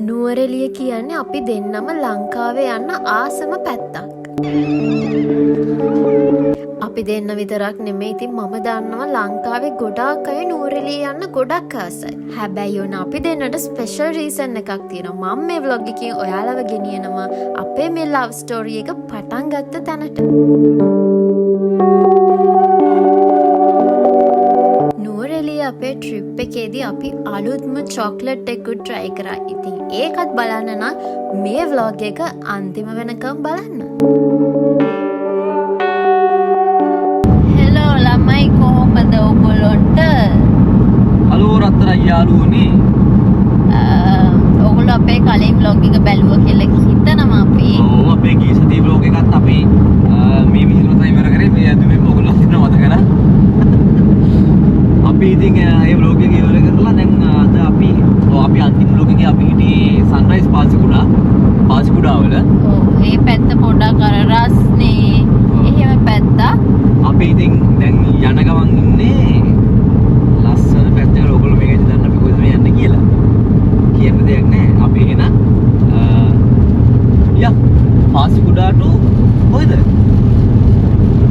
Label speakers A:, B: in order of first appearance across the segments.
A: නුවරඑළිය කියන්නේ අපි දෙන්නම ලංකාවේ යන්න ආසම පැත්තක්. අපි දෙන්න විතරක් නෙමෙයි ඉතින් මම දන්නවා ලංකාවේ ගොඩාක් අය නුවරඑළිය යන්න ගොඩක් ආසයි. හැබැයි ඕන අපි දෙන්නට ස්පෙෂල් රීසන් එකක් තියෙනවා. මම මේ vlog එකකින් ඔයාලව ගෙනියනවා අපේ මේ ලව් ස්ටෝරි එක පටන් ගත්ත තැනට. නුවරඑළිය අපේ ට්‍රිප් එකේදී අපි අලුත්ම චොක්ලට් එකකුත් try කරා. ඉතින් ඒකත් බලන්න නම් මේ vlog එක අන්තිම වෙනකම් බලන්න. හෙලෝ ළමයි කොහොමද ඔයගොල්ලන්ට?
B: හලෝ රත්තරන් යාළුවනේ.
A: ඔයගොල්ලෝ අපේ කලින් vlog එක බැලුවා කියලා හිතනවා අපි.
B: ඔව් අපේ ගිය සතියේ vlog එකත් අපි මේ විදිහට තමයි ඉවර කරේ. මේ අද මේ ඔයගොල්ලෝ හිතනවා මතක නෑ. අපි ඉතින් ඒ vlog එක ඉවර කරලා දැන් අද අපි අන්තිම vlog එකේ අපි හිටියේ සන්රයිස් පාසිකුඩා වල.
A: ඔව් මේ පැත්ත පොඩක් අර රස්නේ එහෙම පැත්ත.
B: අපි ඉතින් දැන් යන ගමන් ඉන්නේ ලස්සන පැත්තකට. ඔයගොල්ලෝ මේකද දන්න අපි කොහෙද මේ යන්නේ කියලා. කියන්න දෙයක් නෑ. අපි එන පාසිකුඩාට කොහෙද?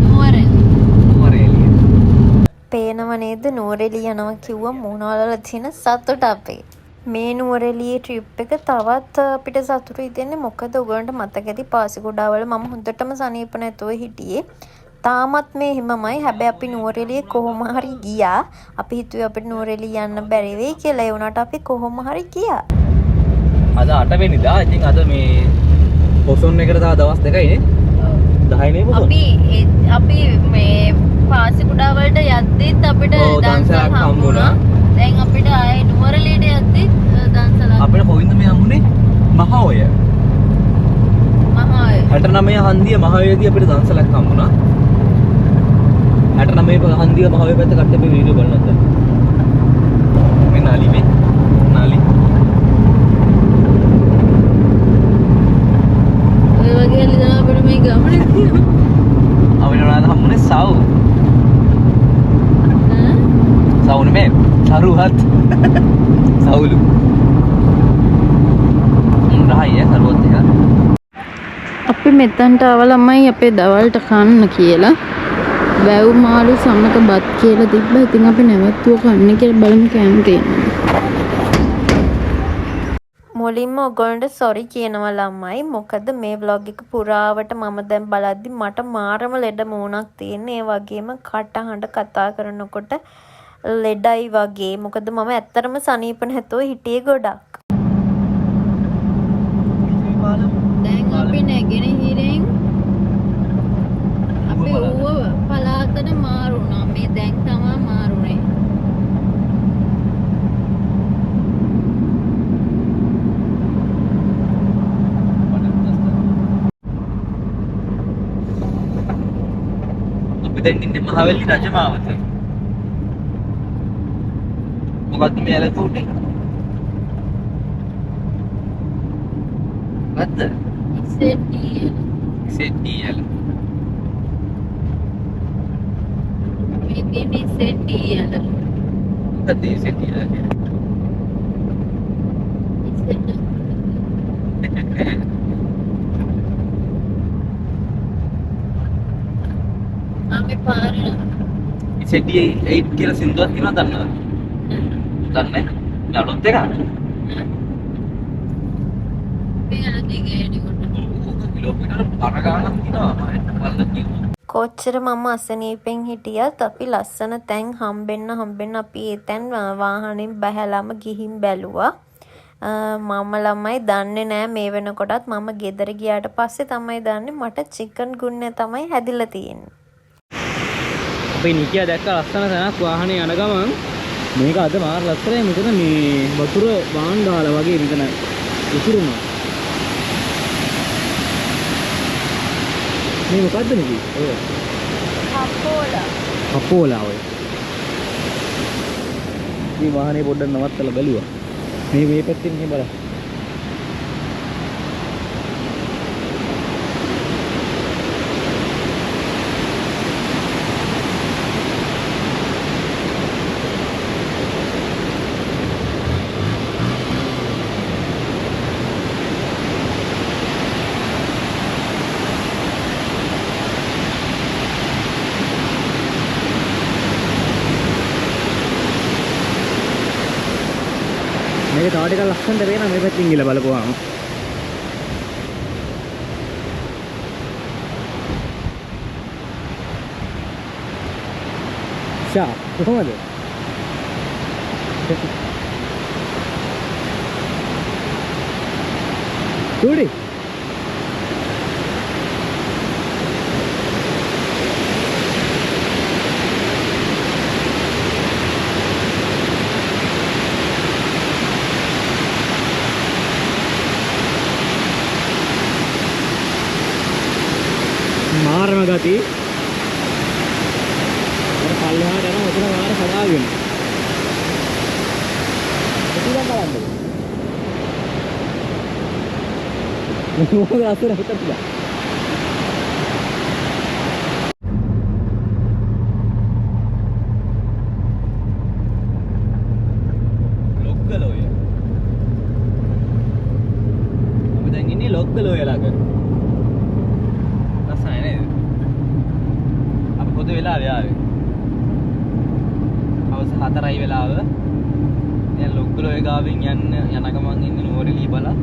B: නුවරඑළිය.
A: පේනව නේද නුවරඑළිය යනවා කිව්ව මොනවල තියෙන සතුට අපේ. මේ නුවරඑළියේ ට්‍රිප් එක තවත් අපිට සතුටුයි දෙන්නේ. මොකද ඔයගොල්ලන්ට මතක ඇති පාසිකුඩාවල මම හොඳටම සනීප නැතුව හිටියේ. තාමත් මේ හිමමයි. හැබැයි අපි නුවරඑළියේ කොහොම හරි ගියා. අපි හිතුවේ අපිට නුවරඑළිය යන්න බැරි වෙයි කියලා. ඒ වුණාට අපි කොහොම හරි ගියා.
B: අද 8 වෙනිදා. ඉතින් අද මේ පොසොන් එකට තව දවස් දෙකයිනේ. 10 නේ පොසොන්.
A: අපි මේ පාසිකුඩා වලට යද්දිත් අපිට දන්සලක් හම්බුණා. දැන් අපිට ආයේ නුවරඑළියට යද්දිත් දන්සලක්.
B: අපිට කොයින්ද මේ හම්බුනේ? මහඔය. 69 හන්දිය මහඔයදී අපිට දන්සලක් හම්බුණා. 69 හන්දිය මහඔය පැත්ත කට්ට අපි වීඩියෝ බලනත්. මේ නාලි.
A: ඔය වගේ ලිදා අපිට මේ ගමනේ තියෙනවා.
B: අපිට උනාද හම්බුනේ සවුනේ මේ සරුවත් සවුලු රහයි සරුවත් එක.
A: අපි මෙතනට ආව ළමයි අපේ දවල්ට කන්න කියලා වැව් මාළු සමක බත් කියලා තිබ්බා. ඉතින් අපි නැවතුව කන්න කියලා බලමු කෑම තියෙනවා. මුලින්ම ඔයගොල්ලන්ට සොරි කියනවා ළමයි. මොකද මේ vlog එක පුරාවට මම දැන් බලද්දි මට මාරම ලෙඩ මූණක් තියෙන. ඒ වගේම කටහඬ කතා කරනකොට ලෙඩයි වගේ. මොකද මම ඇත්තටම සනීප නැතුව හිටියේ ගොඩක්. දැන් අපි නැගෙනහිරෙන් අපි ඌව පලාතට මාරුණා. මේ දැන් තමයි මාරුනේ.
B: අපි දැන් ඉන්නේ මහවැලි රජමාවත. මොකක්ද මේ ඇලතුනේ? මොකද්ද? ඉසෙට්ටියල.
A: මේ ඉසෙට්ටියල.
B: මොකද්ද ඉසෙට්ටියල? අපි පාරේ ඉසෙට්ටියේ 8 කියලා සින්දුවක් තියෙනවා දන්නවද? දන්නේ? නලොත් එක.
A: කොච්චර මම අසනීපෙන් හිටියත් අපි ලස්සන තැන් හම්බෙන්න අපි ඒ තැන් වාහනෙන් බහැලාම ගිහින් බැලුවා. මම ළමයි දන්නේ නෑ මේ වෙනකොටත් මම ගෙදර ගියාට පස්සේ තමයි දන්නේ මට චිකන් ගුන්‍ය තමයි හැදිලා තියෙන්නේ.
B: අපි නිකියා දැක්ක ලස්සන තැනක් වාහනේ යන ගමන් මේක අද මාර ලස්සනයි. මෙතන මේ වතුර වාන් ගහලා වගේ මෙතන ඉතුරුනා. මේ මොකද්ද නේ? ඔය කපෝලා ඔය. මේ වාහනේ පොඩ්ඩක් නවත්තලා බැලුවා. මේ පැත්තෙන් මේ බලන්න. ටිකක් ලස්සනට පේනවා මේ පැත්තෙන් ගිහලා බලපුවාම. ෂා කොහමද? තුඩි මාරම ගති අර පල්ලෙහාට යන ඔතන මාර සදාගෙන ඉතින් බලන්න මොකද අසර හිටපුවා ලොග්ගලෝය අපි දැන් ඉන්නේ ලොග්ගලෝය ළඟ ලස්සනයි නේද අපි පොත වෙලාවේ ආවේ අවුරුදු 4යි වෙලාව දැන් ලොග්ගලෝය ගාවින් යන ගමන් ඉන්නේ නුවරඑළිය බලා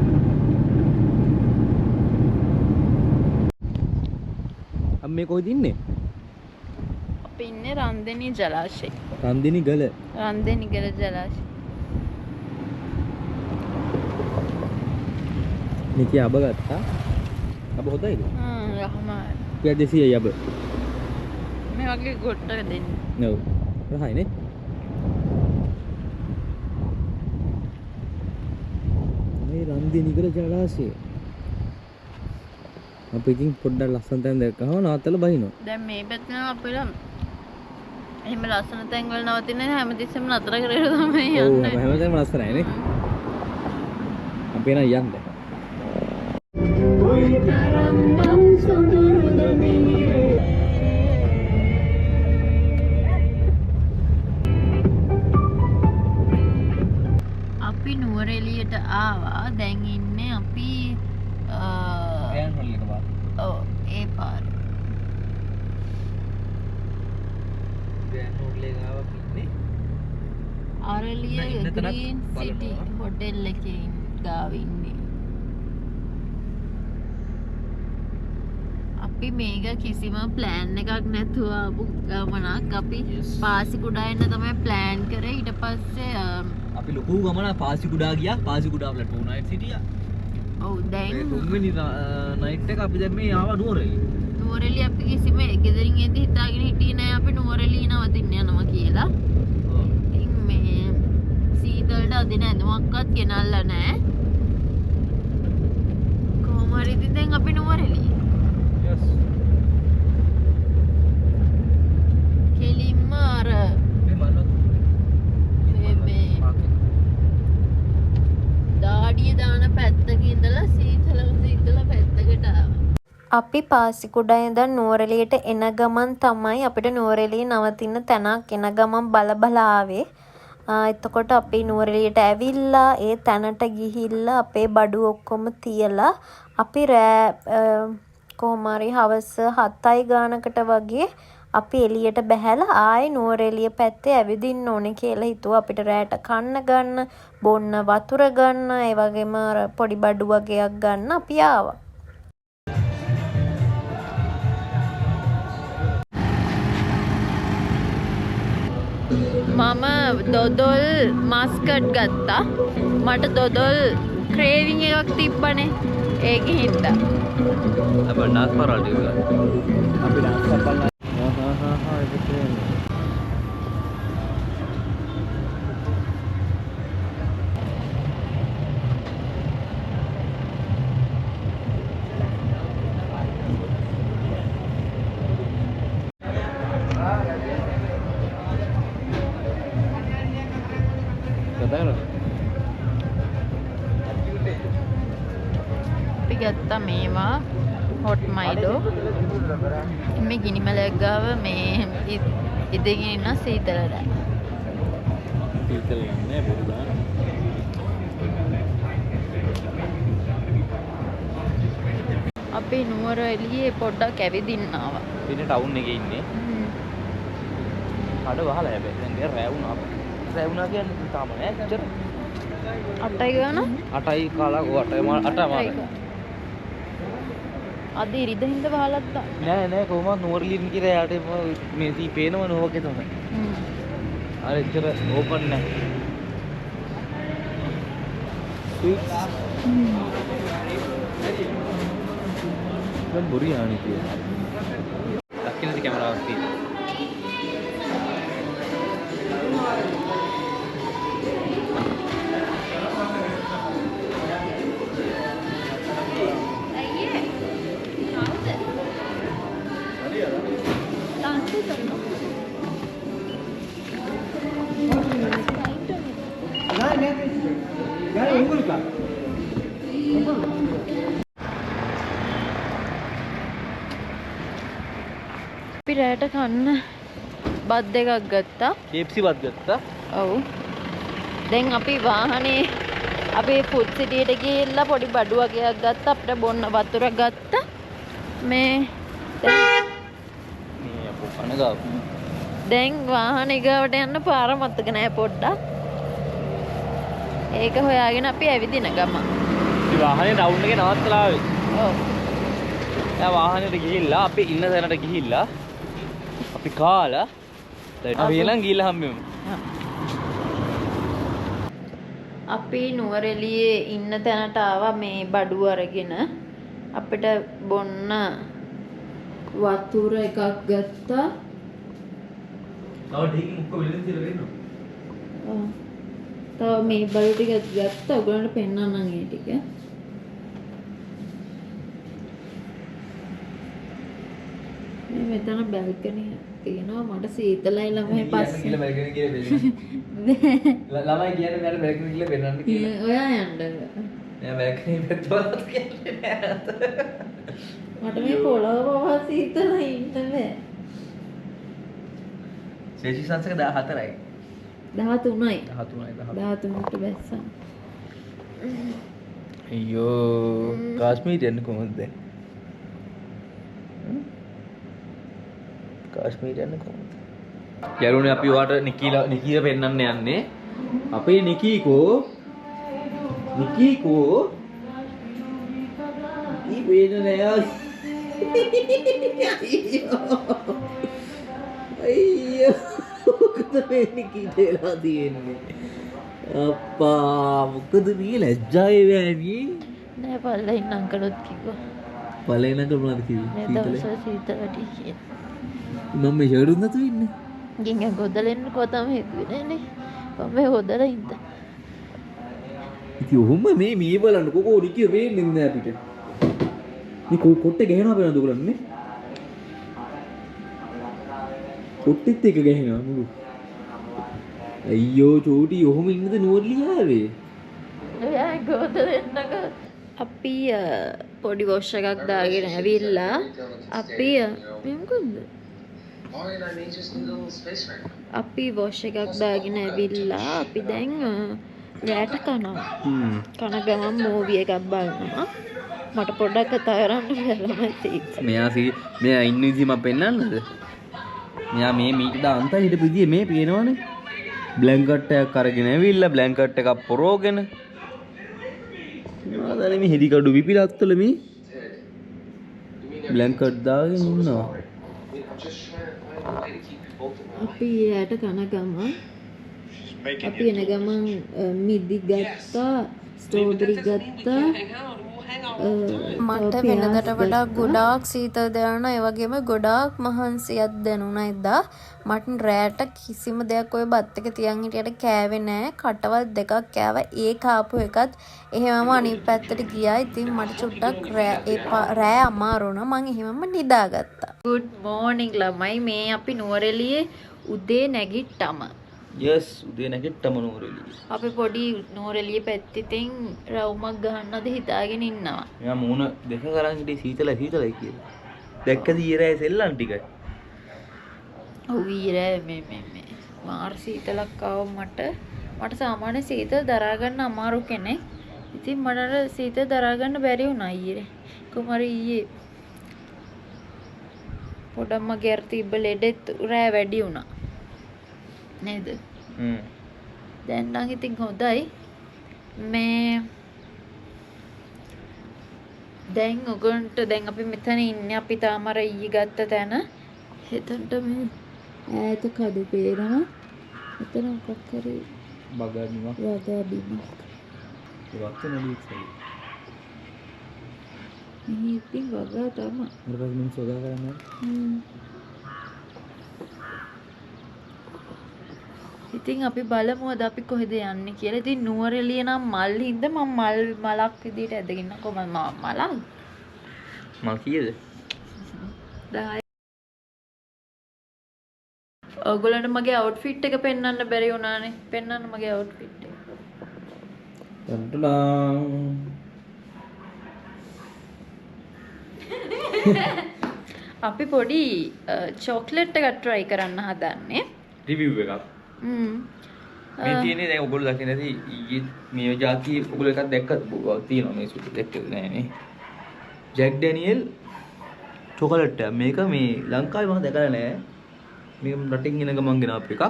B: මේ කොහෙද ඉන්නේ?
A: අපි ඉන්නේ රන්දෙනි ජලාශය.
B: රන්දෙනි ගල.
A: රන්දෙනි ගල ජලාශය.
B: නිකි අබ ගත්තා. අබ හොඳයිද?
A: රහමාන.
B: කීයද 200යි අබ?
A: මේ වගේ ගොට්ටක දෙන්නේ.
B: ඔව්. රහයිනේ. මේ රන්දෙනි ගල ජලාශය. අපි ඉතින් පොඩ්ඩක් ලස්සන තැන දැක්කම නවත්තලා බහිනවා.
A: දැන් මේ පැත්තට අපිට එහෙම ලස්සන තැන් වල නවතින්නේ හැමතිස්සෙම නතර කරලා තමයි
B: ඔව්
A: යන්නේ.
B: හැමතැනම ලස්සනයි නේ. අපි එන යන්න.
A: අපි නුවරඑළියට ආවා. දැන් ඉන්නේ අපි ඔව් ඒ පාර. අරලිය ග්‍රීන් සිටි හොටෙල් එකේ ගාව ඉන්නේ. අපි මේක කිසිම ප්ලෑන් එකක් නැතුව ආපු ගමනක්. අපි පාසිකුඩා එන්න තමයි ප්ලෑන් කරේ. ඊට පස්සේ
B: අපි ලොකු ගමනක් පාසිකුඩා ගියා. පාසිකුඩා වලට උනායිට් සිටියා.
A: ඔව් දැන්
B: තුන්වෙනි නයිට් එක අපි දැන් මේ ආවා නුවරඑළිය.
A: නුවරඑළිය අපි කිසිම ගෙදරින් එද්දි හිතාගෙන හිටියේ නෑ අපි නුවරඑළිය නවතින්න යනවා කියලා.
B: ඔව්.
A: ඉතින් මේ සීතලට අදින ඇඳුමක්වත් ගෙනල්ලා නෑ. කොහොම හරි ඉතින් දැන් අපි නුවරඑළිය.
B: යස්.
A: කෙලින්ම අර
B: මේ බලන්න.
A: මේ දාඩිය දාන පැත්තක ඉඳලා සීතල පැත්තකට ආවා. අපි පාසිකුඩා ඉඳන් නුවරඑළියට එන ගමන් තමයි අපිට නුවරඑළිය නවතින තැනක් එන ගමන් බල ආවේ. එතකොට අපි නුවරඑළියට ඇවිල්ලා ඒ තැනට ගිහිල්ලා අපේ බඩු ඔක්කොම තියලා අපි රෑ කොහොම හරි හවස 7යි ගානකට වගේ අපි එළියට බැහැලා ආයේ නුවරඑළිය පැත්තේ ඇවිදින්න ඕනේ කියලා හිතුවා. අපිට රෑට කන්න ගන්න, බොන්න වතුර ගන්න, ඒ වගේම පොඩි බඩු වගේක් ගන්න අපි ආවා. මම දොදොල් මස්කට් ගත්තා. මට දොදොල් ක්‍රේවිං එකක් තිබ්බනේ. ඒකෙන් හින්දා.
B: අප නාස් පරල් ටික. අපි නාස් පරල් ඒක
A: අපි ගත්තා මේවා හොට් මයිඩෝ. මේ ගිනිමැලයක් ගාව මේ ඉඳගෙන ඉන්න සීතලට.
B: සීතල නෑ බොරුදා.
A: අපි නුවරඑළියේ පොඩ්ඩක් ඇවිදින්න ආවා.
B: ඉතින් ටවුන් එකේ ඉන්නේ. කඩ වහලා හැබැයි දැන් ගේ රැවුනා. රැවුනා කියන්නේ තාම නෑ ඇත්තට.
A: 8යි ගාන
B: 8යි කාලා 8යි මාර
A: අද ඉරිද හින්දා වහලත්
B: නෑ කොහොමද නුවරලින් කියලා යාට මේ තී පේනව නෝවගේ තමයි. අර එච්චර ඕපන් නෑ. දැන් බොරි ආනි කියලා. දක්ෂිනදී කැමරාවක් තියෙනවා.
A: අපි රැට කන්න බත් දෙකක් ගත්තා.
B: KFC බත් ගත්තා.
A: ඔව්. දැන් අපි වාහනේ අපේ ෆුඩ් සිටියට ගිහිල්ලා පොඩි බඩු වගේක් ගත්තා. අපිට බොන්න වතුරක් ගත්තා. මේ
B: අපෝ කනගාව.
A: දැන් වාහනේ ගාවට යන්න පාර මතක නෑ පොඩ්ඩක්. ඒක හොයාගෙන අපි ඇවිදින ගම.
B: ඉතින් වාහනේ ඩවුන් එකේ නවත්තලා ආවේ.
A: ඔව්.
B: දැන් වාහනේට ගිහිල්ලා අපි ඉන්න තැනට ගිහිල්ලා අපි කාලා දැන් අපි එලන් ගිහිල්ලා හම්බෙමු.
A: අපි නුවරඑළියේ ඉන්න තැනට ආවා මේ බඩුව අරගෙන. අපිට බොන්න වතුර එකක් ගත්තා.
B: තව ඩීකින් මුක්ක වෙලෙන් තියලා වෙනවා.
A: ඔව්. තව මේ බඩු ටික ගත්තා. ඔයගොල්ලන්ට පෙන්නන්නම් ඒ ටික. මේ මෙතන බැල්කනි තියෙනවා. මට සීතලයි ළමයි පස්සේ.
B: කියලා බැල්කනි කියලා වෙන්නේ. ළමයි කියන්නේ මට බැල්කනි කියලා වෙන්නන්න කියලා.
A: ඔයා යන්න.
B: නෑ බැල්කනි පැත්තවලත් කියන්නේ නෑ.
A: මට මේ පොළව පවා සීතලයි ඉන්න බෑ.
B: සෙල්සියස් අංශක 14යි.
A: 13යි.
B: 13ට
A: බැස්සන්.
B: අයියෝ කාශ්මීරයට යන්න කොහොමද දැන්? කාශ්මීරයට යන්න කොහොමද? යරුනේ අපි ඔයාට නිකීල පෙන්නන්න යන්නේ. අපේ නිකීකෝ ඊ වෙන නෑ. අයියෝ මොකද මේ නිකීට වෙලා තියෙන්නේ? අප්පා මොකද මේ ලැජ්ජාවේ වැනි?
A: නෑ පල්ලා ඉන්න අංකලොත් කිව්වා.
B: පළේන අංකල් මොනවද කිව්වේ?
A: මේ දවස් සීතල වැඩි කියන.
B: මම මේ ෂර්ට් උන් නැතුව ඉන්නේ.
A: ගෙන් ගොඩලෙන්න කොතම හිතුවේ නේ. මම හොදලා ඉඳ.
B: ඉතින් ඔහොම මේ බලන්න කොකෝ නිකිය වෙන්නේ නැහැ අපිට. මේ කොට්ටේ ගහනවා බලන්න දුකලන්නේ. කොට්ටෙත් එක ගහනවා මුළු. අයියෝ චෝටි ඔහොම ඉන්නද නුවරලියාවේ?
A: එයා ගොඩලෙන්නක. අපි පොඩි වොෂ් එකක් දාගෙන ඇවිල්ලා අපි මොකද? අපි වොෂ් එකක් දාගෙන ඇවිල්ලා අපි දැන් රැට කනවා. කන ගමන් මූවි එකක් බලනවා. මට පොඩ්ඩක් කතා කරන්න බැලම තියෙන්නේ.
B: මෙයා ඉන්න විදිහ මම පෙන්නන්නද? මෙයා මේ මීට දාන්තා හිටපු විදිහ මේ පේනවනේ. බ්ලැන්කට් එකක් අරගෙන ඇවිල්ලා බ්ලැන්කට් එකක් පොරෝගෙන. මොනවාද මේ හිදි කඩු විපිලත්තල මේ? බ්ලැන්කට් දාගෙන ඉන්නවා.
A: අපි යට කන ගමන් අපි එන ගමන් මිදි ගත්තා, ස්ට්‍රෝබෙරි ගත්තා. මට වෙනදට වඩා ගොඩාක් සීතල දැනුණා. ඒ වගේම ගොඩාක් මහන්සියක් දැනුණා එදා. මට රැට කිසිම දෙයක් ඔය බත් එක තියන් හිටියට කෑවේ නෑ. කටවල් දෙකක් කෑවා. ඒ කාපු එකත් එහෙමම අනිත් පැත්තට ගියා. ඉතින් මට චුට්ටක් රෑ අමාරු වුණා. මං එහෙමම නිදාගත්තා. good morning ළමයි. මේ අපි නුවරඑළියේ උදේ නැගිට්ටම.
B: yes උදේ නැගිට්ටම නුවරඑළියේ.
A: අපි පොඩි නුවරඑළියේ පැත්තෙන් රවුමක් ගහන්නද හිතාගෙන ඉන්නවා.
B: මෙයා මූණ දෙක කරන් හිටියේ සීතලයි කියලා. දැක්කද ඊරෑ සෙල්ලම් ටික?
A: ඔව් ඊරෑ මේ මාර සීතලක් ආව මට සාමාන්‍ය සීතල දරා ගන්න අමාරු කෙනෙක්. ඉතින් මට සීතල දරා ගන්න බැරි වුණා ඊරේ. කොහමද ඊයේ පොඩම්ම ගෙර තිබ්බ ලෙඩෙත් රෑ වැඩි වුණා. නේද? දැන් නම් ඉතින් හොඳයි. මේ දැන් ඔගොන්ට දැන් අපි මෙතන ඉන්නේ අපි තාම අර ඊයේ ගත්ත තැන. හෙතන්ට මේ ඈත කඩු පේනවා. මෙතන මොකක් කරේ
B: බගඩිනවා.
A: වගා බිබි.
B: ඒවත් නෙලි ඉස්සයි.
A: මේ ඉතින් වගා තමයි.
B: ඊට පස්සේ මම සෝදා කරන්නේ.
A: ඉතින් අපි බලමු අද අපි කොහෙද යන්නේ කියලා. ඉතින් නුවරඑළිය නම් මල් හින්දා මම මලක් විදියට ඇදගෙන කොහමද මලක්?
B: මල් කීයද?
A: 10. ඔයගොල්ලන්ට මගේ අවුට්ෆිට් එක පෙන්වන්න බැරි වුණානේ. පෙන්වන්න මගේ අවුට්ෆිට් එක.
B: ටන්ටඩාන්.
A: අපි පොඩි චොක්ලට් එකක් try කරන්න හදන්නේ.
B: රිවිව් එකක්. මේ තියෙන්නේ දැන් ඔයගොල්ලෝ දකින්න ඇති ඊයේ මේ જાති ඔයගොල්ලෝ එකක් දැක්කද තියෙනවා මේ සුදු දැක්කද නෑනේ ජැක් ඩැනියෙල් චොකලට් එක මේක මේ ලංකාවේ මම දැකලා නෑ මේක රටින් එන ගමන් ගෙනාපු එකක්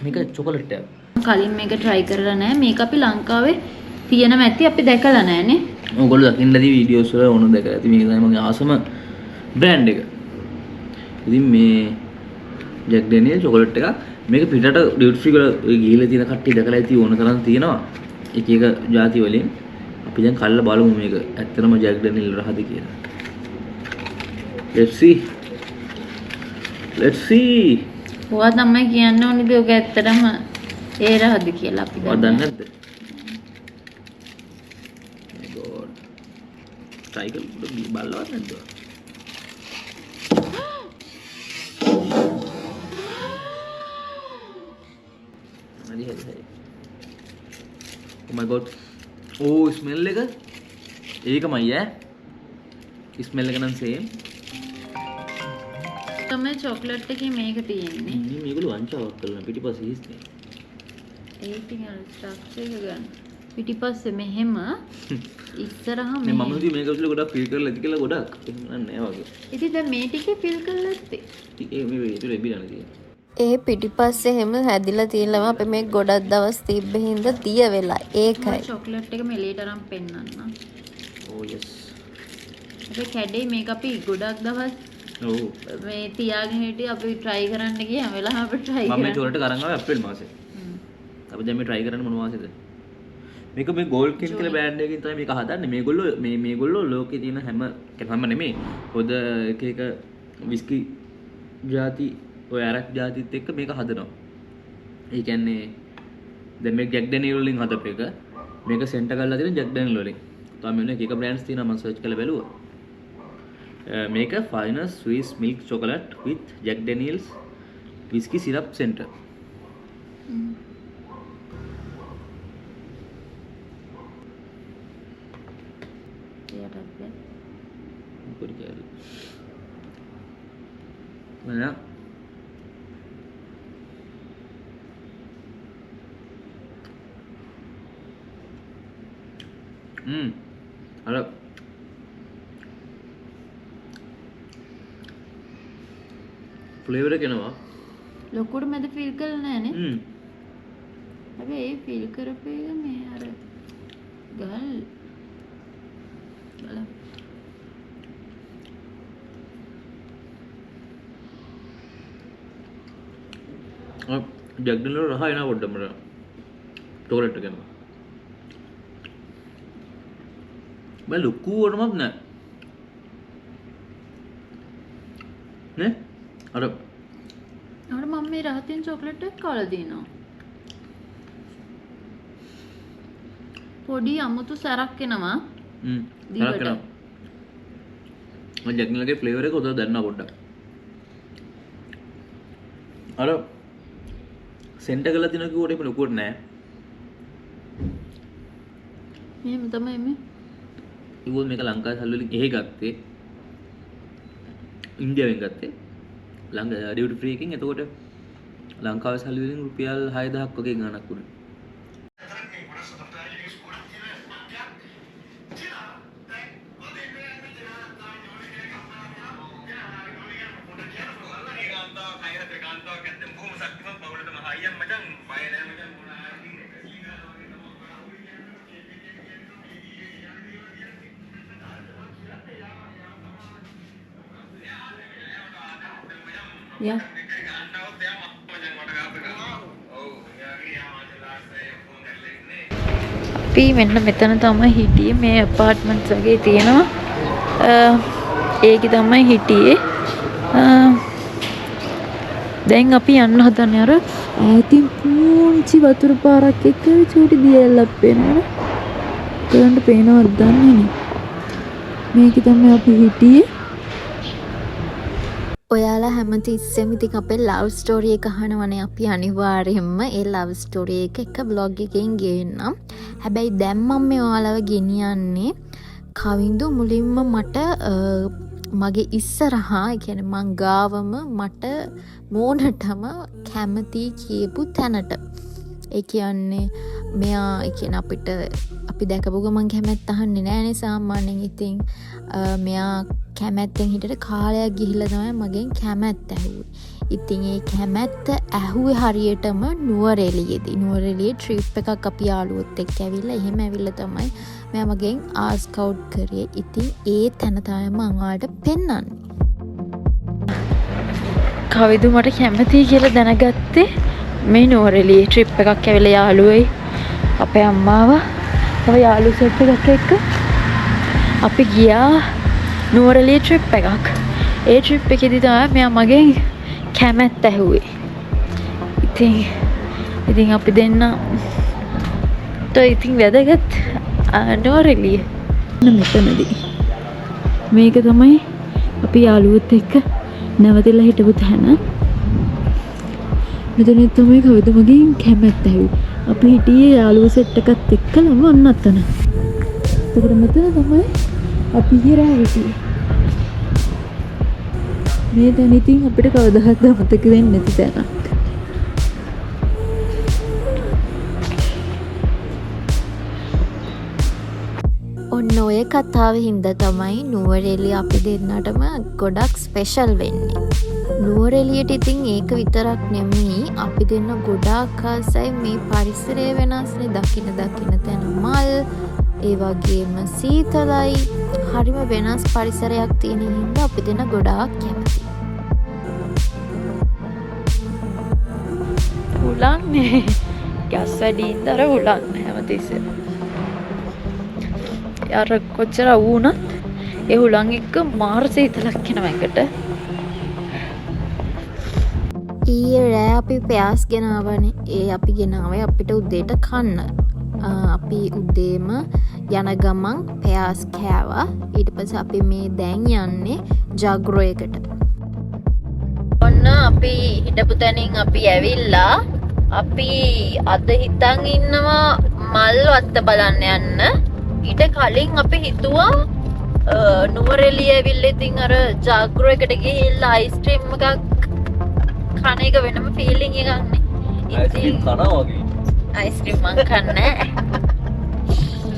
B: මේක චොකලට් එක
A: කලින් මේක try කරලා නෑ මේක අපි ලංකාවේ තියෙන මැති අපි දැකලා නෑනේ
B: ඔයගොල්ලෝ දකින්න ඇති වීඩියෝස් වල ඕන දැකලා ඇති මේක තමයි මගේ ආසම බ්‍රෑන්ඩ් එක ඉතින් මේ ජැක් ඩැනියෙල් චොකලට් එක මේක පිටට ඩියුටි ෆ්‍රී වල ගිහිල්ලා තියෙන කට්ටිය දැකලා ඇති ඕන තරම් තියෙනවා එක එක ಜಾති වලින් අපි දැන් කල්ලා බලමු මේක ඇත්තටම ජැක් ඩැනියෙල් රහද කියලා let's see
A: ඔයා තමයි කියන්න ඕනේ ඔක ඇත්තටම ඒ රහද කියලා අපි
B: ඔයා දන්නේ නැද්ද my god try කරලා බලවත් නැද්ද oh my god oh smell එක ඒකමයි ඈ smell එක නම් same
A: තමයි චොක්ලට් එකේ මේක තියෙන්නේ
B: මේ මේගොල්ලෝ වංචාවක් කරලා පිටිපස්සේ හිස්නේ
A: ඒකින් අර ස්ට්‍රක්චර් එක ගන්න පිටිපස්සේ මෙහෙම ඉස්සරහා
B: මේ මම හිතුවේ මේක ඇතුලේ ගොඩක් ෆිල් කරලා ඇති කියලා ගොඩක් එහෙම නෑ වගේ
A: ඉතින් දැන් මේ ටිකේ ෆිල් කරලා ඇත්තේ
B: ටිකේ මේ ඇතුලේ බිලන තියෙන්නේ
A: ඒ පිටිපස්සේ හැම හැදිලා තියෙනම අපි මේ ගොඩක් දවස් තිබ්බ හින්දා දිය වෙලා ඒකයි චොක්ලට් එක මෙලීට අරන් පෙන්නන්න
B: oh yes
A: අපි කැඩේ මේක අපි ගොඩක් දවස්
B: ඔව්
A: මේ තියාගෙන හිටියේ අපි try කරන්න ගියා හැම වෙලාවෙම අපි try
B: මම මේ චොලට කරන් ආවේ අප්‍රේල් මාසේ අපි දැන් මේ try කරන්න මොන මාසෙද මේක මේ ගෝල්ඩ් කින් කියලා බ්‍රෑන්ඩ් එකකින් තමයි මේක හදන්නේ මේගොල්ලෝ මේගොල්ලෝ ලෝකේ තියෙන හැම හැම නෙමෙයි පොද එක එක විස්කි ಜಾති ඔය අරක් ಜಾතිත් එක්ක මේක හදනවා ඒ කියන්නේ දැන් මේ ජැක් ඩැනියෙල් වලින් හදපු එක මේක සෙන්ටර් කරලා තියෙන ජැක් ඩැනියෙල් වලින් තමයි මෙන්න එක එක බ්‍රෑන්ඩ්ස් තියෙනවා මම සර්ච් කරලා බැලුවා මේක finest Swiss milk chocolate with Jack Daniel's whiskey syrup center mana ada flavour එක එනවා
A: ලොකුට මැද ෆීල් කරලා නැහනේ හැබැයි ඒ ෆීල් කරපු එක මේ අර ගල් බලන්න
B: ජැක් ඩැනියෙල් රහ එනවා පොඩ්ඩක් මට චොකලට් එකෙන් බල ලොකුවටමත් නෑ නේ අර
A: මම මේ රහතින් චොකලට් එක කාලා දිනවා පොඩි අමුතු සැරක් එනවා
B: සැරක් එනවා මම ජැක් ඩැනියෙල්ගේ ෆ්ලේවර් එක උදේ දැනනවා පොඩ්ඩක් අර සෙන්ටර් කරලා තියෙන කිව්වට ඒක ලොකුවට නෑ
A: මෙහෙම තමයි මේ
B: ඉවොල් මේක ලංකාවේ සල්ලි වලින් එහෙ ගත්තේ ඉන්දියාවෙන් ගත්තේ ඩියුටි ෆ්‍රී එකකින් එතකොට ලංකාවේ සල්ලි වලින් රුපියල් 6000ක් වගේ ගාණක් වුණා යා
A: අපි මෙන්න මෙතන තමයි හිටියේ. මේ ඇපාර්ට්මන්ට්ස් වගේ තියෙනවා. ඒකේ තමයි හිටියේ. දැන් අපි යන්න හදන්නේ අර ඈතින් පුංචි වතුර පාරක් එක්ක චූටි දියැලක් පේනවනේ. ඒකට පේනවද දන්නේ නැහැ. මේකේ තමයි අපි හිටියේ. ඔයාලා හැමතිස්සෙම ඉතින් අපේ ලව් ස්ටෝරි එක අහනවනේ. අපි අනිවාර්යයෙන්ම ඒ ලව් ස්ටෝරි එක බ්ලොග් එකෙන් ගේන්නම්. හැබැයි දැන් මම මේ ඔයාලව ගෙනියන්නේ කවිඳු මුලින්ම මට මගේ ඉස්සරහා, ඒ කියන්නේ මං ගාවම මට මෝනටම කැමති කියපු තැනට. ඒ කියන්නේ මෙයා, ඒ කියන්නේ අපිට අපි දැකපු ගමන් කැමැත්ත අහන්නේ නෑනේ සාමාන්‍යයෙන්. ඉතින් මෙයා කැමැත්තෙන් හිටියට කාලයක් ගිහිල්ලා තමයි මගෙන් කැමැත්ත ඇහුවේ. ඉතින් ඒ කැමැත්ත ඇහුවේ හරියටම නුවරඑළියේදී. නුවරඑළියේ ට්‍රිප් එකක් අපි යාළුවොත් එක්ක ඇවිල්ලා එහෙම ඇවිල්ලා තමයි මෙයා මගෙන් ආස්කවුට් කරේ. ඉතින් ඒ තැන තමයි මම ඔයාලට පෙන්වන්නේ. කවිදු මට කැමතියි කියලා දැනගත්තේ මේ නුවරඑළියේ ට්‍රිප් එකක් ඇවිල්ලා යාළුවයි අපේ අම්මාව තව යාළු සෙට් එකක් එක්ක අපි ගියා නුවරඑළිය ට්‍රිප් එකක්. ඒ ට්‍රිප් එකේදී තමයි මෙයා මගෙන් කැමැත්ත ඇහුවේ. ඉතින් අපි දෙන්න ඉතින් වැදගත් නුවරඑළිය මෙතනදී. මේක තමයි අපි යාළුවොත් එක්ක නැවතිලා හිටපු තැන. මෙතන තමයි කවිද මගෙන් කැමැත්ත ඇහුවේ. අපි හිටියේ යාළුවෝ සෙට් එකත් එක්කලම ඔන්න අතන. එතකොට මෙතන තමයි අපි ගිරා හිටියේ. මේ තැන ඉතින් අපිට කවදාවත් මතක වෙන්නේ නැති තැනක්. ඔන්න ඔය කතාවේ හින්දා තමයි නුවරඑළිය අපි දෙන්නටම ගොඩක් ස්පෙෂල් වෙන්නේ. නුවරඑළියට ඉතින් ඒක විතරක් නෙමෙයි, අපි දෙන්න ගොඩාක් ආසයි මේ පරිසරය වෙනස්නේ. දකින්න තැන මල්, ඒ වගේම සීතලයි, හරිම වෙනස් පරිසරයක් තියෙන හින්දා අපි දෙන්න ගොඩාක් කැමතියි. උලන්නේ ගැස් වැඩිින්ද අර උලන්නේ හැමතිස්සෙම. යාර කොච්චර වුණත් ඒ උලන් එක්ක මාර සීතලක් එනවා එකට. ඊයේ රෑ අපි පෑස් ගෙනාවනේ. ඒ අපි ගෙනාවේ අපිට උදේට කන්න. අපි උදේම යන ගමන් පෑස් කෑවා. ඊට පස්සේ අපි මේ දැන් යන්නේ ජග්‍රෝ එකට. ඔන්න අපි හිටපු තැනින් අපි ඇවිල්ලා අපි අද හිතන් ඉන්නවා මල් වත්ත බලන්න යන්න. ඊට කලින් අපි හිතුවා නුවරඑළිය ඇවිල්ලා ඉතින් අර ජග්‍රෝ එකට ගිහිල්ලා අයිස්ක්‍රීම් එකක් කන එක වෙනම ෆීලිං එකක් නේ.
B: අයිස්ක්‍රීම් කනවා වගේ.
A: අයිස්ක්‍රීම් මං කන්නේ.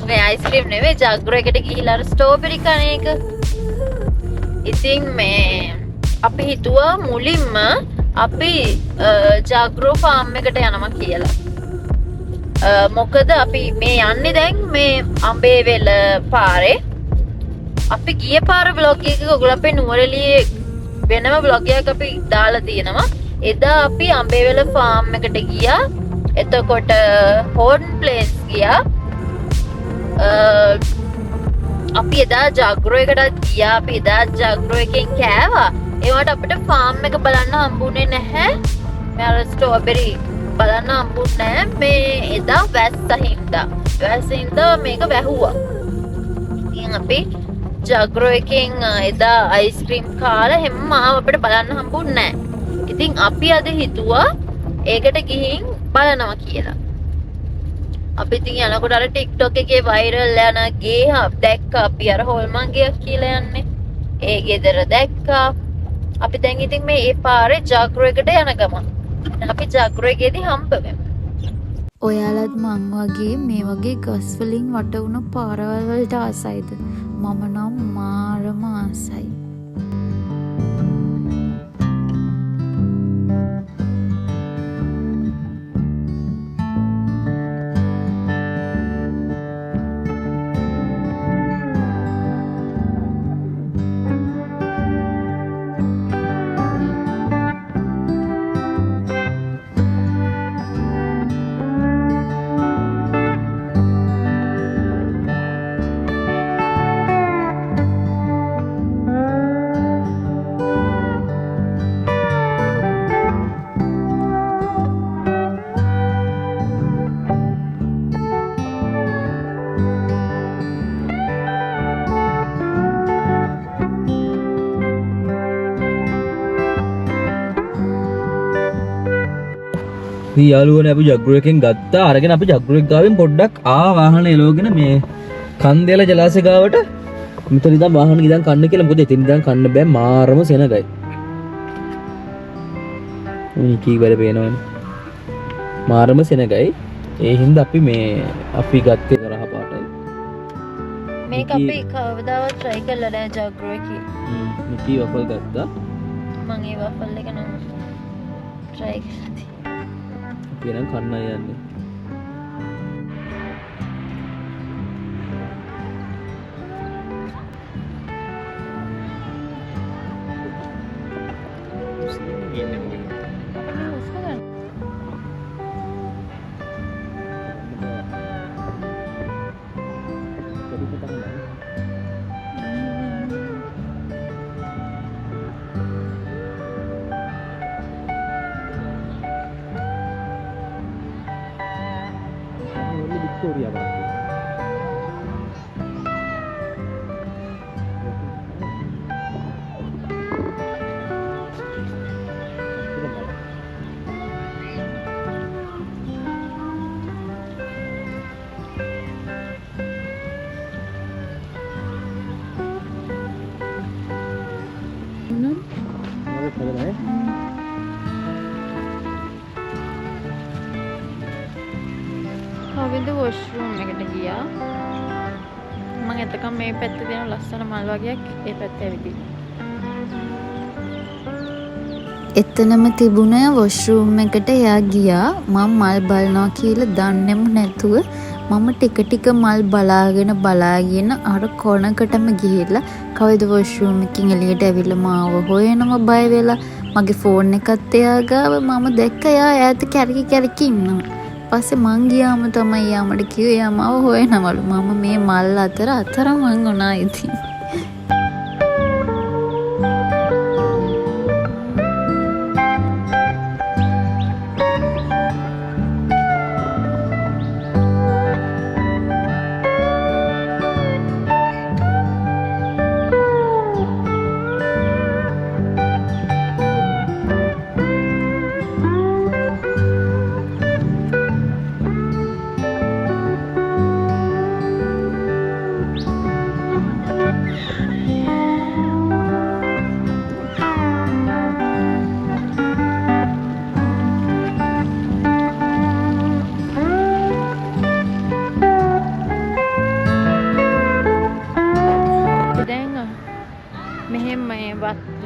A: මේ අයිස්ක්‍රීම් නෙවෙයි, ජග්‍රෝ එකට ගිහිල්ලා අර ස්ට්‍රෝබෙරි කන එක. ඉතින් මේ අපි හිතුවා මුලින්ම අපි ජග්‍රෝ ෆාම් එකට යනවා කියලා. මොකද අපි මේ යන්නේ දැන් මේ අඹේවැල පාරේ. අපි ගිය පාර බ්ලොග් එකක ඔයගොල්ලෝ අපේ නුවරඑළියේ වෙනම බ්ලොග් එකක් අපි දාලා තියෙනවා. එදා අපි අඹේවැල ෆාම් එකට ගියා. එතකොට හෝර්න් ප්ලේස් ගියා. අපි එදා ජග්‍රෝ එකටත් ගියා. අපි එදා ජග්‍රෝ එකෙන් කෑවා. ඒවට අපිට ෆාම් එක බලන්න හම්බුනේ නැහැ. මේ අර ස්ට්‍රෝබෙරි බලන්න හම්බුනේ නැහැ. මේ එදා වැස්සින්දා මේක වැහුවා. ඉතින් අපි ජග්‍රෝ එකෙන් එදා අයිස්ක්‍රීම් කාලා හැමම අපිට බලන්න හම්බුනේ නැහැ. ඉතින් අපි අද හිතුවා ඒකට ගිහින් බලනවා කියලා. අපි ඉතින් යනකොට අර TikTok එකේ viral යන ගේ දැක්කා. අපි අර හොල්මන් ගයක් කියලා යන්නේ. ඒ ගෙදර දැක්කා. අපි දැන් ඉතින් මේ ඒ පාරේ ජග්‍රෝ එකට යන ගමන් අපි ජග්‍රෝ එකේදී හම්බ වෙමු. ඔයාලත් මං වගේ මේ වගේ ගස් වලින් වට වුණ පාරවල් වලට ආසයිද? මම නම් මාරම ආසයි.
B: මේ යාළුවනේ අපි ජග්ගුර එකෙන් ගත්තා. අරගෙන අපි ජග්ගුර එක ගාවෙන් පොඩ්ඩක් වාහන එලවගෙන මේ කන්දේල ජලාශය ගාවට මෙතන ඉඳන් වාහන ඉඳන් කන්න කියලා. මොකද එතන ඉඳන් කන්න බෑ මාරම සෙනගයි. මේ කී වල පේනවනේ. මාරම සෙනගයි. ඒ හින්දා අපි ගත්තේ කරහ පාටයි.
A: මේක අපි කවදාවත් try කරලා නැහැ ජග්ගුර එකේ.
B: නිකී වෆල් ගත්තා.
A: මම ඒ වෆල් එක නම් try කරලා තියෙනවා.
B: අපි නම් කන්නයි යන්නේ. Victoria Park.
A: කවිද වොෂ්රූම් එකට ගියා. මම එතකම මේ පැත්තේ තියෙන ලස්සන මල් වගේක් ඒ පැත්තේ ඇවිදින්න. එතනම තිබුණ වොෂ්රූම් එකට එයා ගියා. මම මල් බලනවා කියලා දන්නේම නැතුව මම ටික ටික මල් බලාගෙන අර කොනකටම ගිහිල්ලා කවිද වොෂ්රූම් එකකින් එළියට ඇවිල්ලා මාව හොයනම බය වෙලා මගේ ෆෝන් එකත් එයා ගාව. මම දැක්ක එයා ඈත කැරකි ඉන්නවා. පස්සේ මං ගියාම තමයි යාමට කිව්වේ යා මාව හොයනවලු. මම මේ මල් අතර මං උනා ඉතින්.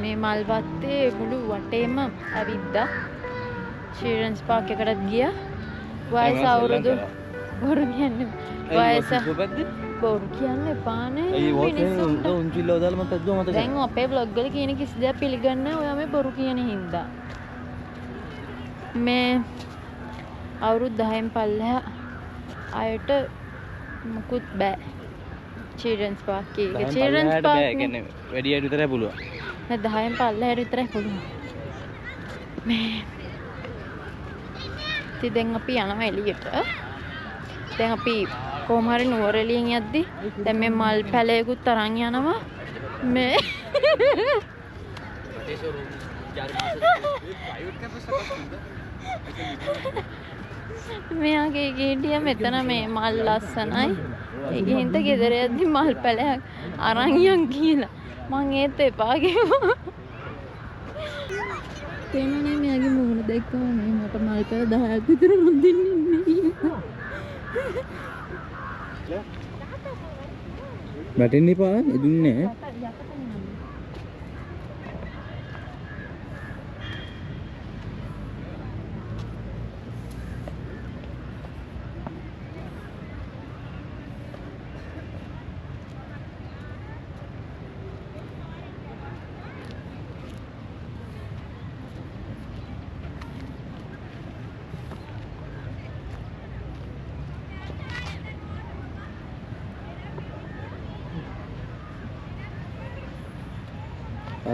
A: මේ මල් වත්තේ මුළු වටේම ඇවිද්දා. චිල්ඩ්‍රන්ස් පාක් එකටත් ගියා. වයස අවුරුදු බොරු කියන්නේ වයස බොරු කියන්න එපානේ. දැන් අපේ බ්ලොග් වල කියන කිසි දෙයක් පිළිගන්නේ නැහැ. ඔයා මේ බොරු කියන හින්දා. මේ අවුරුදු 10න් පල්ලෙහා අයට මුකුත් බෑ. චිල්ඩ්‍රන්ස් පාක් එක. චිල්ඩ්‍රන්ස් පාක් කියන්නේ
B: වැඩි අයට විතරයි පුළුවන්.
A: නෑ 10න් පල්ලෙහාට විතරයි පුළුවන්. මේ ඉතින් දැන් අපි යනවා එළියට. දැන් අපි කොහොම හරි නුවරඑළියෙන් යද්දි දැන් මේ මල් පැලයකුත් අරන් යනවා. මේ මෙයාගේ ගේටිය මෙතන මේ මල් ලස්සනයි. ඒක හින්දා ගෙදර යද්දි මල් පැලයක් අරන් යන් කියලා. මං ඒත් එපා කිව්වා. තේරුණේ මෙයාගේ මූණ දැක්කම මේ මට මල් පැල 10ක් විතර මුදින්නේ.
B: වැටෙන්න එපා එදුන්නේ.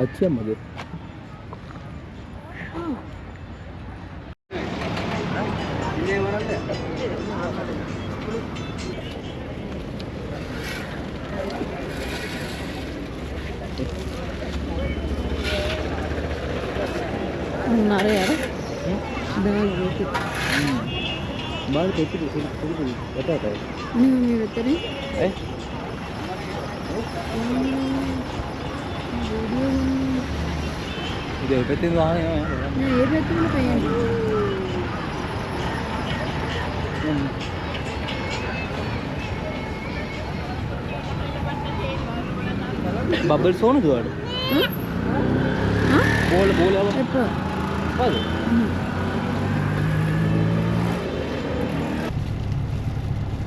B: अच्छा मगर
A: नारे यार
C: දාලා මේක.
B: බාල් පොඩි පොඩි වටාටයි.
C: මේ වෙතරේ.
B: ඈ? ඉතින් පැත්තෙන් වාහනේ යනවා.
C: නෑ ඒ පැත්තම පයන්නේ.
B: බබල් සෝන දුවාට. බෝල ආව.
C: එපා.
B: බල.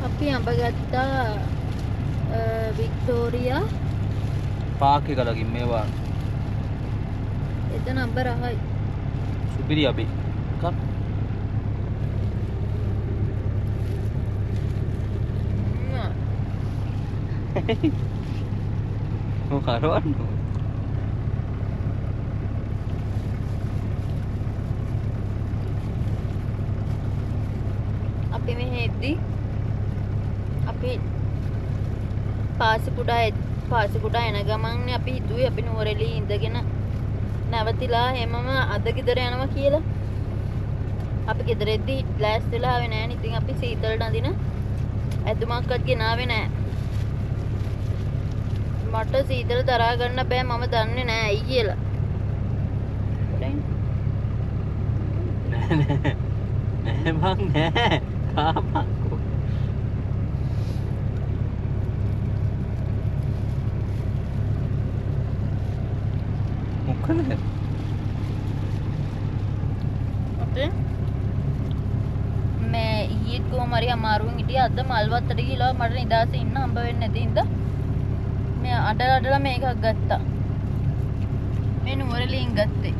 A: අපි අඹ ගත්තා වික්ටෝරියා.
B: පාක් එක ලගින් මේවා
A: එතන අඹ රහයි.
B: සුපිරි අබේ. කක්. ඔව් කරවන්න.
A: අපි මෙහෙ එද්දි අපි පාසකුඩා එන ගමන් අපි හිතුවේ අපි නුවරඑළිය ඉඳගෙන නැවතිලා එමම අද ගෙදර යනවා කියලා. අපි ගෙදර එද්දි ලෑස්තිලා ආවේ නැහැ නේ. ඉතින් අපි සීතලට අඳින ඇඳුමක්වත් ගෙනාවේ නැහැ. මට සීතල දරා ගන්න බෑ. මම දන්නේ නැහැ ඇයි කියලා.
B: නෑ මං නෑ. කාමක්කෝ. මොකද?
A: අපේ මේ ඊයේ කොහමරි අමාරුවෙන් හිටියා. අද මල්වත්තට ගිහලා මට නිදාසේ ඉන්න හම්බ වෙන්නේ නැති හින්දා මේ අඩලා මේකක් ගත්තා. මේ නුවරඑළියෙන් ගත්තේ.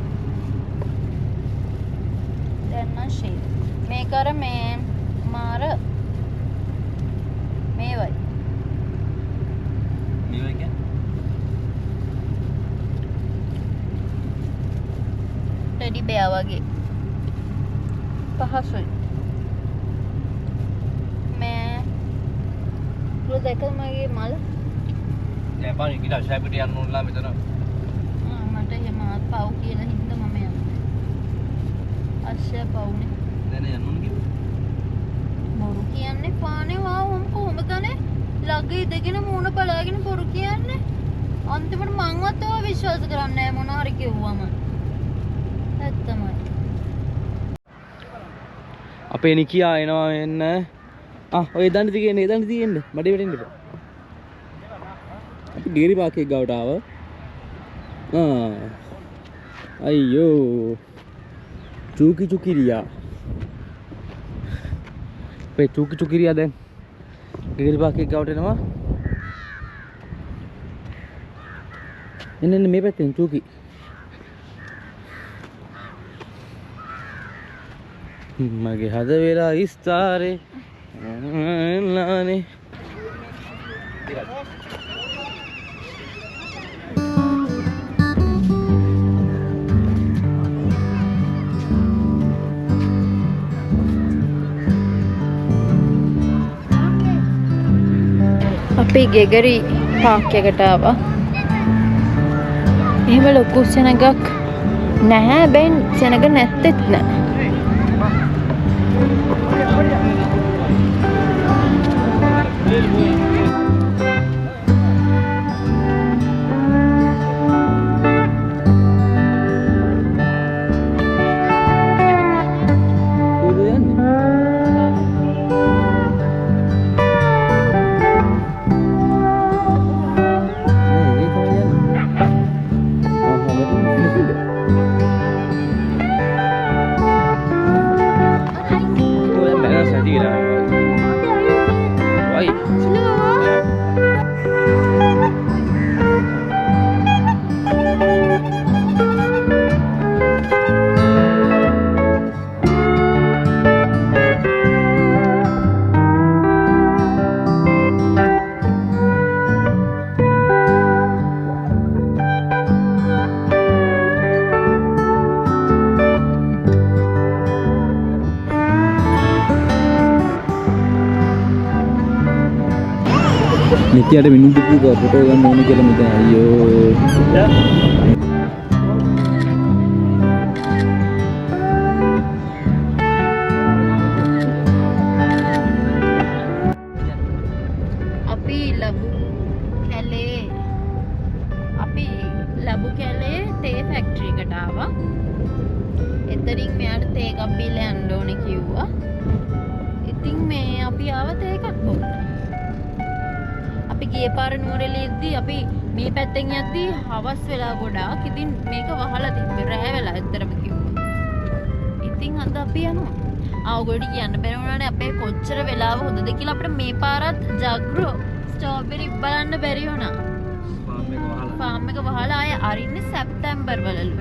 A: දැන් නම් ෂේ. මේක අර මේ මාර මේවයි.
B: මේවා කියන්නේ
A: ටෙඩි බෙයා වගේ. පහසුයි. මේ ඔය දැකලා මගේ මල
B: දැන් පානි ගිලා ෂැපිට යන්න ඕනලා මෙතන.
A: මට එහෙම පව් කියලා හින්දා මම යන්නේ. අශ්‍ය පව්නේ.
B: දැන් යන්න ඕන කිව්වා.
A: බොරු කියන්නේ පානේ වා උන් කොහොමදනේ ළඟ ඉඳගෙන මූණ බලාගෙන බොරු කියන්නේ. අන්තිමට මංවත් ඒවා විශ්වාස කරන්නේ නැහැ මොනවා හරි කිව්වම. ඇත්තමයි.
B: අපේ නිකියා එනවා එන්න. ඔය දන්න තියෙන්නේ මඩේ වැටෙන්න එපා. අපි ඩිගරි පාක් එක ගාවට ආවා. අයියෝ. චුකිරියා. අපේ චුකිරියා දැන් ඩිගරි පාක් එක ගාවට එනවා. එන්න මේ පැත්තෙන් චුකි. මගේ හද වෙලා ඉස්තාරේ නානේ
A: අපි ගෙගරි පාක් එකට ආවා. එහෙම ලොකු සෙනගක් නැහැ. බෙන් සෙනග නැත්තේත් නෑ.
B: නිකියට මිනිස්සු පුකා ෆොටෝ ගන්න ඕනේ කියලා මම අයියෝ
A: අපි ලැබු කැලේ තේ ෆැක්ටරි එකට ආවා. එතනින් මෙයාට තේ එකක් බීලා යන්න ඕනේ කිව්වා. ඉතින් මේ අපි ආව තේ එකක් බොන්න. අපි ගිය පාර නුවරඑළියේදී අපි මේ පැත්තෙන් යද්දී හවස් වෙලා ගොඩාක්. ඉතින් මේක වහලා තිබ්බේ රෑ වෙලා ඇත්තටම කිව්වා. ඉතින් අද අපි යනවා. ඔයගොල්ලෝ කියන්න බැරි වුණානේ අපේ කොච්චර වෙලාව හොඳද කියලා. අපිට මේ පාරත් ජග්‍රෝ ස්ට්‍රෝබෙරි බලන්න බැරි වුණා. ෆාම් එක වහලා ආයේ අරින්නේ සැප්තැම්බර් වලලු.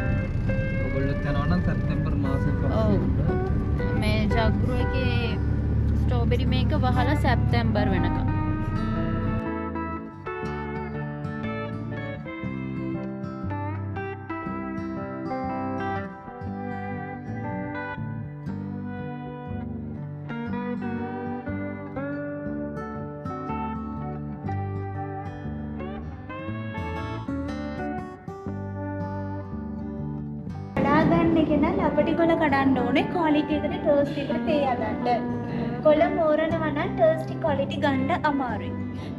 B: ඔයගොල්ලෝ යනවා නම් සැප්තැම්බර් මාසෙ පස්සේ.
A: මේ ජග්‍රෝ එකේ ස්ට්‍රෝබෙරි මේක වහලා සැප්තැම්බර් වෙනකම්.
D: ගන්න එක නම් අපිට කොළ කඩන්න ඕනේ ක්වොලිටි එකට ටෝස්ට් එකට තේ හදන්න. කොළ මෝරනවා නම් ටෝස්ට් ක්වොලිටි ගන්න අමාරුයි.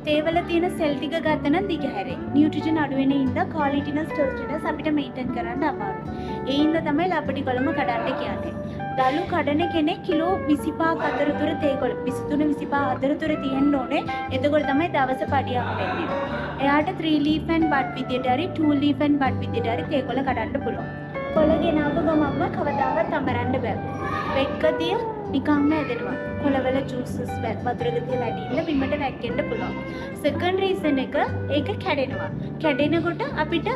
D: තේ වල තියෙන සෙල් ටික ගත්ත නම් දිග හැරෙයි. නියුට්‍රිෂන් අඩු වෙන ඉඳ ක්වොලිටි නස් ටෝස්ට්නස් අපිට මේන්ටේන් කරන්න අමාරුයි. ඒ ඉඳ තමයි ලපටි කොළම කඩන්න කියන්නේ. දලු කඩන කෙනෙක් කිලෝ 25ක් අතරතුර තේ කොළ 23 25 අතරතුර තියෙන්න ඕනේ. එතකොට තමයි දවස පඩියක් වෙන්නේ. එයාට 3 leaf and bud විදියට හරි 2 leaf and bud විදියට හරි තේ කොළ කඩන්න පුළුවන්. කොළ ගෙනාව ගමන්ම කවදාවත් අමරන්න බෑ. වෙක්කතිය නිකම්ම ඇදෙනවා. කොළවල ජූසස් වතුර ගතිය වැඩි ඉන්න බිමට වැක්කෙන්න පුළුවන්. සෙකන්ඩ් රීසන් එක ඒක කැඩෙනවා. කැඩෙනකොට අපිට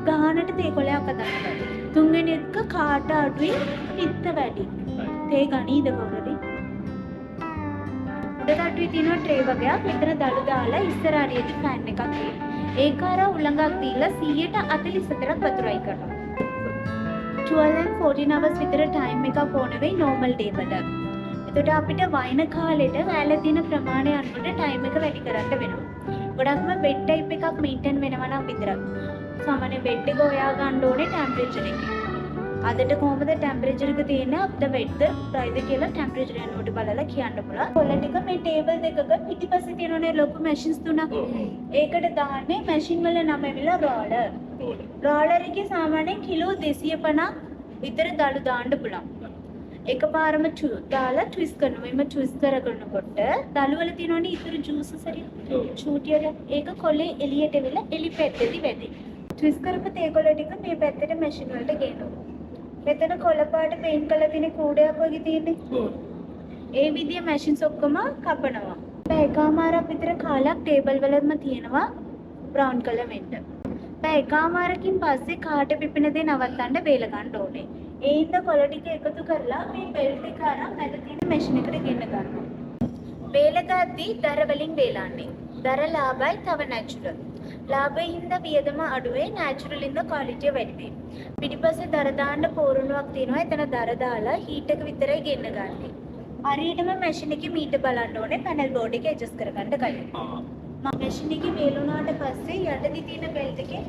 D: ගානට තේ කොළයක් හදන්න බෑ. තුන්වෙනි එක කාට අඩුයි පිත්ත වැඩි. තේ ගණීද කවුරුද? උඩ තට්ටුවේ තියෙන ට්‍රේ වගේක් මෙතන දළු දාලා ඉස්සර හරියට ෆෑන් එකක් තියෙනවා. ඒක අර උලංගක් දීලා 144ක් වතුරයි කරනවා. 12 and 14 hours විතර ටයිම් එකක් ඕන වෙයි normal day වල. එතකොට අපිට වයින් කාලෙට වැල තියෙන ප්‍රමාණය අනුව ටයිම් එක වැඩි කරන්න වෙනවා. ගොඩක්ම බෙඩ් ටයිප් එකක් මේන්ටේන් වෙනවා නම් විතරක්. සාමාන්‍ය බෙඩ් එක හොයා ගන්න ඕනේ ටෙම්පරේචර් එකේ. අදට කොහොමද ටෙම්පරේචර් එක තියෙන්නේ අප්ද බෙඩ්ද ප්‍රයිද කියලා ටෙම්පරේචර් එනකොට බලලා කියන්න පුළුවන්. කොළ ටික මේ ටේබල් දෙකක පිටිපස්සේ තියෙනනේ ලොකු මැෂින්ස් තුනක්. ඒකට දාන්නේ මැෂින් වල නම ඇවිල්ලා රෝලර්. රෝලර් එකේ සාමාන්‍යයෙන් කිලෝ 250 විතර දළු දාන්න පුළුවන්. එකපාරම දාලා ට්විස්ට් කරනවා. එimhe ට්විස්ට් කරනකොට දළු වල තියෙනවනේ ඉතුරු ජූසස් හරි චූටියර ඒක කොලේ එළියට වෙලා එලි පැත්තේදී වැදේ. ට්විස්ට් කරපු තේ කොළ ටික මේ පැත්තට මැෂින් වලට ගේනවා. මෙතන කොළ පාට පේන්ට් කරලා තියෙන කූඩයක් වගේ තියෙන්නේ. ඒ විදිය මැෂින්ස් ඔක්කොම කපනවා. පැයකමාරක් විතර කාලයක් ටේබල් වලම තියෙනවා බ්‍රවුන් කලර් වෙන්න. පැයකමාරකින් පස්සේ කාට පිපෙන දේ නවත්තන්න බේල ගන්න ඕනේ. ඒ ඉඳ කොළ ටික එකතු කරලා මේ බෙල්ට් එක අරන් මැද තියෙන මැෂින් එකට ගෙන්න ගන්නවා. බේල ගද්දී දර වලින් බේලන්නේ. දර ලාභයි තව නැචරල්. ලාභයෙන් හින්දා වියදම අඩුවේ නැචරල් ඉන්න ක්වොලිටිය වැඩි වෙනවා. පිටිපස්සේ දර දාන්න පෝරණුවක් තියෙනවා. එතන දර දාලා හීට් එක විතරයි ගෙන්න ගන්නේ. හරියටම මැෂින් එකේ මීටර් බලන්න ඕනේ පැනල් බෝඩ් එක ඇඩ්ජස්ට් කරගන්න කලින්. මැෂින් එකේ වේලුණාට පස්සේ යටදී තියෙන බෙල්ට් එකේ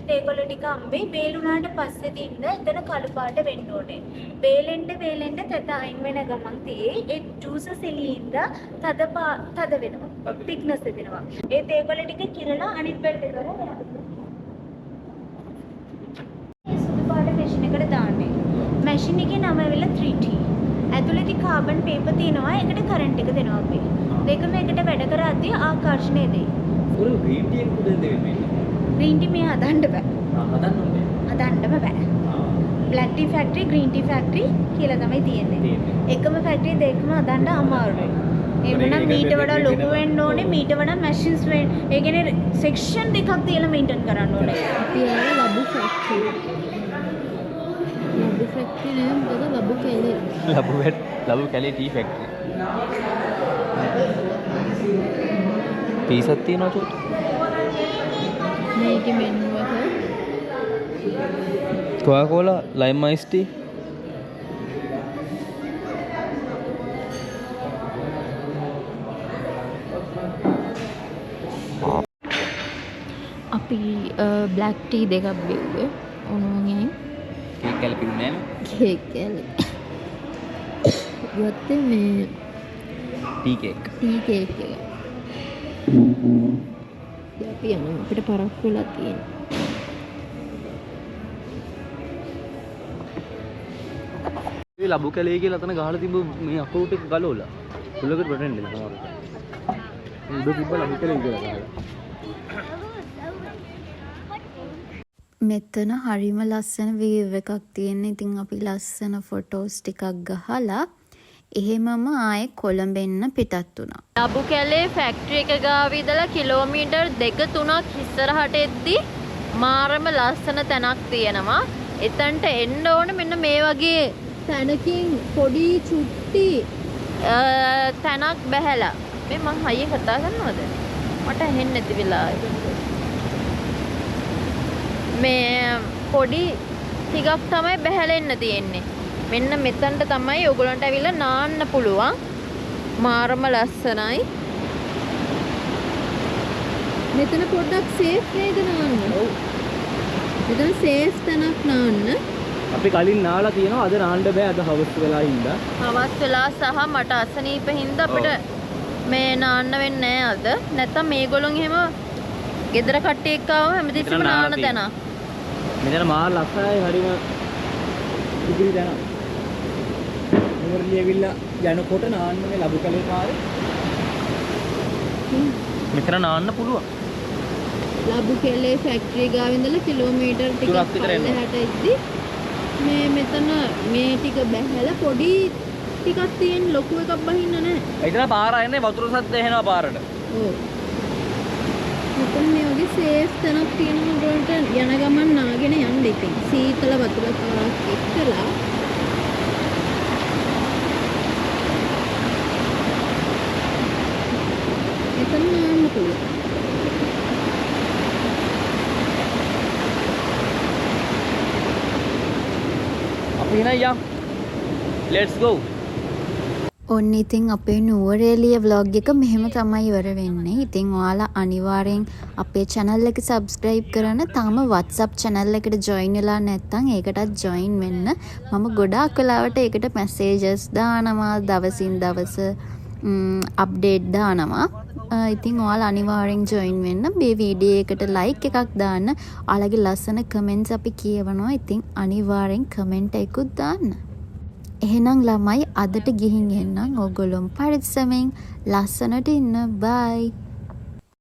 D: තේ කොළ ටික අම්බේ වේලුණාට පස්සේ දින්න එතන කළු පාට වෙන්න ඕනේ. වේලෙන්න තත අයින් වෙන ගමන් තේ ඒ ජූසස් එළියින්ද තද වෙනවා. thickness දෙනවා. ඒ තේ කොළ ටික කිරලා අනිත් බෙල්ට් එකට යනවා. සුදු පාට මැෂින් එකට දාන්නේ. මැෂින් එකේ නම ඇවිල්ලා 3T. ඇතුළේදී කාබන් පේපර් තියෙනවා. ඒකට කරන්ට් එක දෙනවා අපි. දෙකම එකට වැඩ කරද්දී ආකර්ෂණය දෙයි.
B: ඔය ග්‍රීන් ටී එක උදේ දෙන්නේ.
D: ග්‍රීන් ටී මේ හදන්න බෑ.
B: හදන්න ඕනේ.
D: හදන්නම බෑ. Black T factory, green T factory කියලා තමයි තියෙන්නේ. එකම ෆැක්ටරි දෙකම හදන්න අමාරුයි. ඒ වුණා මීට වඩා ලොකු වෙන්න ඕනේ, මීට වඩා මැෂින්ස් වෙන්න. ඒ කියන්නේ සෙක්ෂන් දෙකක් තියලා මේන්ටේන් කරන්න ඕනේ.
C: අපි ආවේ ලබු ෆැක්ටරි. ලබු ෆැක්ටරි නේ මොකද ලබු කැලේ.
B: ලබු කැලේ ටී ෆැක්ටරි. පීසක් තියෙනවා චෝට.
C: මේකේ මෙනු එක
B: Coca-Cola, lime iced tea.
A: අපි බ්ලැක් ටී දෙකක් බිව්වේ. උණුගෙන්
B: කේක් කැලපින්නේ නැහැ
A: කේක් කැලේ. ගත්තේ මේ
B: ටී කේක්.
A: ටී කේක් එක.
C: අපි යනවා. අපිට පරක්කු වෙලා තියෙනවා.
B: මේ ලබු කැලේ කියලා අතන ගහලා තිබ්බ මේ අකෝට් එක ගලවලා. උලකට වැටෙන්න නෑ සමහරවිට. උඩ තිබ්බ ලබු කැලේ කියලා ගහලා.
A: මෙතන හරිම ලස්සන වීව් එකක් තියෙන. ඉතින් අපි ලස්සන ෆොටෝස් ටිකක් ගහලා එහෙමම ආයේ කොළඹෙන්න පිටත් වුණා. ලබු කැලේ ෆැක්ටරි එක ගාව ඉඳලා කිලෝමීටර් 2-3ක් ඉස්සරහට එද්දි මාරම ලස්සන තැනක් තියෙනවා. එතනට එන්න ඕන මෙන්න මේ වගේ
C: තැනකින් පොඩි චුට්ටි
A: තැනක් බැහැලා. මේ මං හයියෙන් කතා කරනවද? මට ඇහෙන්නේ නැති වෙලාවේ. මේ පොඩි ටිකක් තමයි බැහැලෙන්න තියෙන්නේ. මෙන්න මෙතනට තමයි ඔයගොල්ලන්ට ඇවිල්ලා නාන්න පුළුවන්. මාරම ලස්සනයි.
C: මෙතන පොඩ්ඩක් සේෆ් නේද නාන්න? ඔව්. මෙතන සේෆ් තැනක් නාන්න.
B: අපි කලින් නාලා තියෙනවා අද නාන්න බෑ අද හවස් වෙලා ඉඳලා.
A: හවස් වෙලා සහ මට අසනීප හින්දා අපිට මේ නාන්න වෙන්නේ නැහැ අද. නැත්තම් මේගොල්ලොන් එහෙම ගෙදර කට්ටිය එක්ක ආවම හැමතිස්සෙම නාන තැන.
B: මෙතන මාර ලස්සනයි හරිම ඉදිරි දැන. නුවරඑළිය ඇවිල්ලා යනකොට නාන්න මේ ලබු කැලේ පාරේ. මෙතන නාන්න පුළුවන්.
C: ලබු කෙලේ ෆැක්ටරි ගාව ඉඳලා කිලෝමීටර් ටිකක්
B: තුනක් විතර එනවා.
C: පල්ලෙහාට ඉද්දි මේ මෙතන මේ ටික බැහැලා පොඩි ටිකක් තියෙන ලොකු එකක් බහින්න නැහැ.
B: එතන පාර ආන්නේ වතුර සද්ද එනවා පාරට.
C: ඔව්. මෙතන මේ වගේ සේෆ් තැනක් තියෙනවා උඩට යන ගමන් නාගෙන යන්න ඉතින්. සීතල වතුර පාරක් එක්කලා මෙතන නාන්න පුළුවන්.
B: අපි එන යම්. Let's go.
A: ඔන්න ඉතින් අපේ නුවරඑළිය vlog එක මෙහෙම තමයි ඉවර වෙන්නේ. ඉතින් ඔයාලා අනිවාර්යෙන් අපේ channel එක subscribe කරන්න. තාම WhatsApp channel එකට join වෙලා නැත්නම් ඒකටත් join වෙන්න. මම ගොඩාක් වෙලාවට ඒකට messages දානවා, දවසින් දවස update දානවා. ඉතින් ඔයාලා අනිවාර්යෙන් join වෙන්න. මේ වීඩියෝ එකට like එකක් දාන්න. ඔයාලගේ ලස්සන comments අපි කියවනවා. ඉතින් අනිවාර්යෙන් comment එකකුත් දාන්න. එහෙනම් ළමයි අදට ගිහින් එන්නම්. ඕගොල්ලොම පරිස්සමෙන් ලස්සනට ඉන්න. බයි.